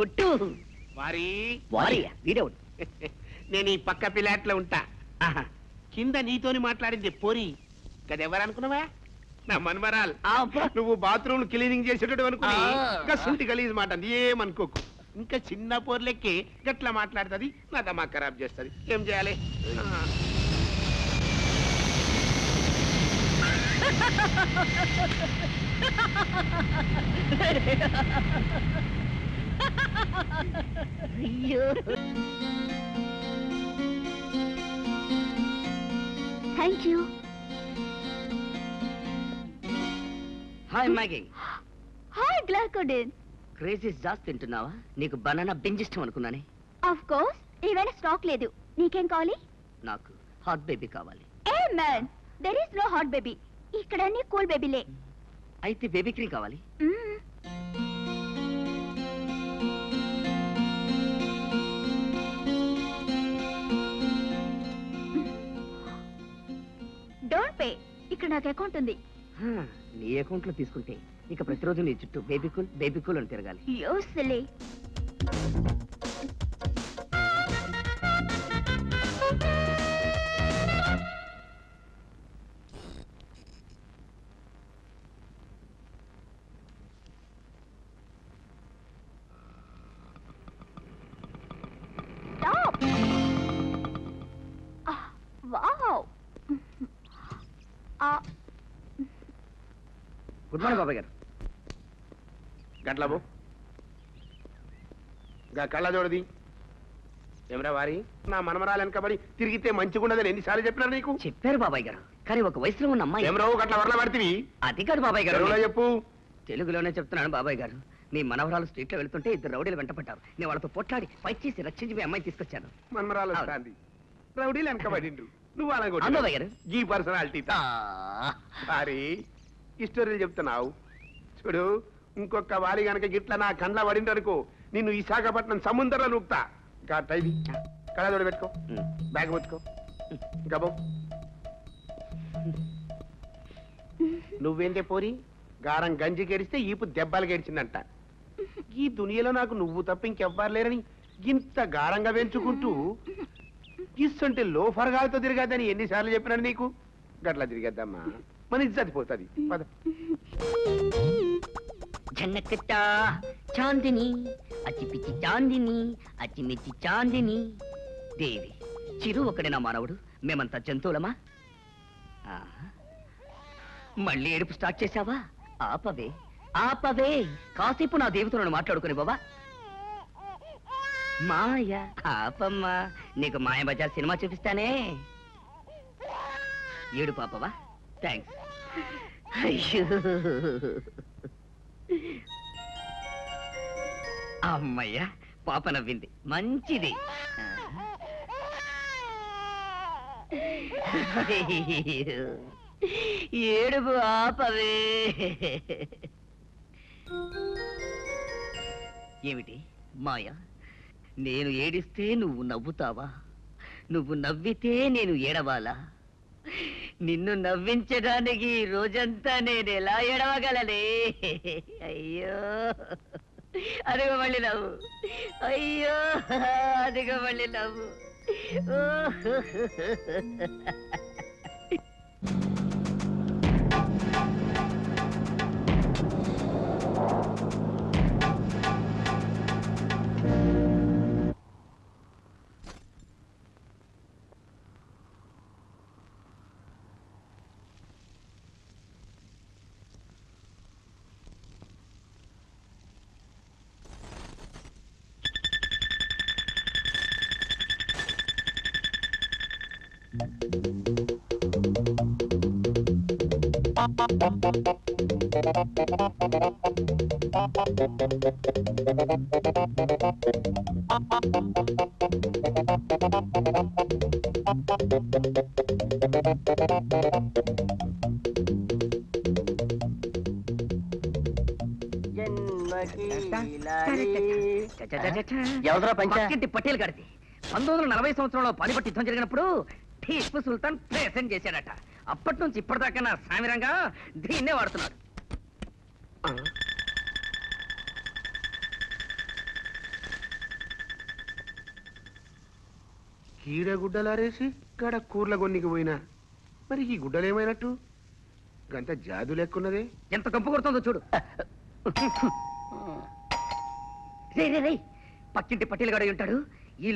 ఒట్టు వారి వారి వీడవుడు. నేను ఈ పక్క పిల్లాట్లో ఉంటా. కింద నీతోని మాట్లాడింది పోరి గదెవరనుకున్నావా? నా మనమరాలు. నువ్వు బాత్రూమ్ క్లీనింగ్ చేసేటట్టు అనుకుని ఇంకా సుంటి గలీజ్ మాట ఏమనుకోకు. ఇంకా చిన్న పోర్లెక్కి గట్లా మాట్లాడుతుంది, నా దమా ఖరాబ్ చేస్తుంది. ఏం చేయాలి? అయ్యో thank you. Hi Maggi. Hi Glycodin. క్రేజీస్ జాస్ తింటున్నావా? నీకు బనానా బింజ్ ఇష్టం అనుకున్నానే. ఆఫ్ కోర్స్, ఏమైనా స్టాక్ లేదు. నీకేం కావాలి? నాకు హాట్ బేబీ కావాలి. Hey man, there is no hot baby. ఇక్కడ అన్ని కూల్ బేబీలే. అయితే బేబీ క్రీమ్ కావాలి. Don't pay. ఇక్కడ నాకు అకౌంట్ ఉంది. నీ అకౌంట్ లో తీసుకుంటే ఇక ప్రతిరోజు నీ చుట్టూ బేబీ కూల్ అని తిరగాలి. You silly. గుడ్ మార్నింగ్ బాబాయ్ గారు. గట్లాబు కళ్ళజోడది ఏమరా వారి? నా మనమరాలు వెనకబడి తిరిగితే మంచిగుండదని ఎన్నిసార్లు చెప్పినారు నీకు? చెప్పారు బాబాయ్ గారు, కానీ ఒక వయసులో ఉన్న అమ్మాయి. ఏమరావు గట్ల వరల పడితివి? అది కాదు బాబాయ్ గారు. చెప్పు. తెలుగులోనే చెప్తున్నాను బాబాయ్ గారు. మీ మనవరాలు స్ట్రీట్ లో వెళ్తుంటే ఇద్దరు రౌడీలు వెంటపడ్డారు. నేను వాళ్ళతో పొట్లాడి ఫైట్ చేసి రక్షించి మీ అమ్మాయి తీసుకొచ్చాను. మనమరాలు రౌడీలు వెనకబడిండు, నువ్వు అలా బాబాయ్ గారు ఈ పర్సనాలిటీ సారీ ఈ స్టోరీలు చెప్తున్నావు. చూడు, ఇంకొక వారి గనక గిట్ల నా కండ్ల పడిందనుకో, నిన్ను విశాఖపట్నం సముద్రంలో నూపుతా. టైది కళ్ళజోడు పెట్టుకో, బ్యాగ్ పెట్టుకో. గబో నువ్వేంటే పోరి గారం గంజి గెడిస్తే ఈపు దెబ్బలు గెడిచిందంట. ఈ దునియలో నాకు నువ్వు తప్ప ఇంకెవ్వరు లేరని ఇంత గారంగా పెంచుకుంటూ ఇస్తుంటే లోఫర్ గాలితో తిరగద్దని ఎన్నిసార్లు చెప్పినాడు నీకు? గట్లా తిరిగద్దమ్మా, మన ఇజ్జతి పోతుంది. పద. జన్నకట్ట చాందిని అచ్చిపిచ్చి చాందిని అచ్చిమిచ్చి చాందిని దేవి చిరు ఒకడే నా మానవుడు. మేమంతా జంతువులమా? మళ్ళీ ఏడుపు స్టార్ట్ చేశావా? ఆపవే ఆపవే, కాసేపు నా దేవతలను మాట్లాడుకుని బాబా. మాయ ఆపమ్మా, నీకు మాయ బజార్ సినిమా చూపిస్తానే. ఏడు పాపవా? థ్యాంక్స్. అయ్యో అమ్మయ్యా, పాప నవ్వింది, మంచిది. ఏడుపు ఆపవే. ఏమిటి మాయా, నేను ఏడిస్తే నువ్వు నవ్వుతావా? నువ్వు నవ్వితే నేను ఏడవాలా? నిన్ను నవ్వించడానికి రోజంతా నేను ఎలా ఏడవగలనే? అయ్యో అదిగో మళ్ళీ నవ్వు, అయ్యో అదిగో మళ్ళీ నవ్వు. ఎవరా పంచాయతీ? పటేల్ గారిది. 1940 సంవత్సరంలో పానిపట్ యుద్ధం జరిగినప్పుడు టీపు సుల్తాన్ ప్రెసెంట్ చేశాడట. అప్పటి నుంచి ఇప్పటిదాకా నా సామిరంగా దీన్నే వాడుతున్నాడు. కీడ గుడ్డలారేసి గడ కూర్ల గొన్నికి పోయినా మరి ఈ గుడ్డలేమైనట్టు గంత జాదు లెక్కున్నదే. ఎంత కంపు కొడుతుందో చూడు. రే రే రే, పక్కింటి పట్టీలు గడ ఉంటాడు,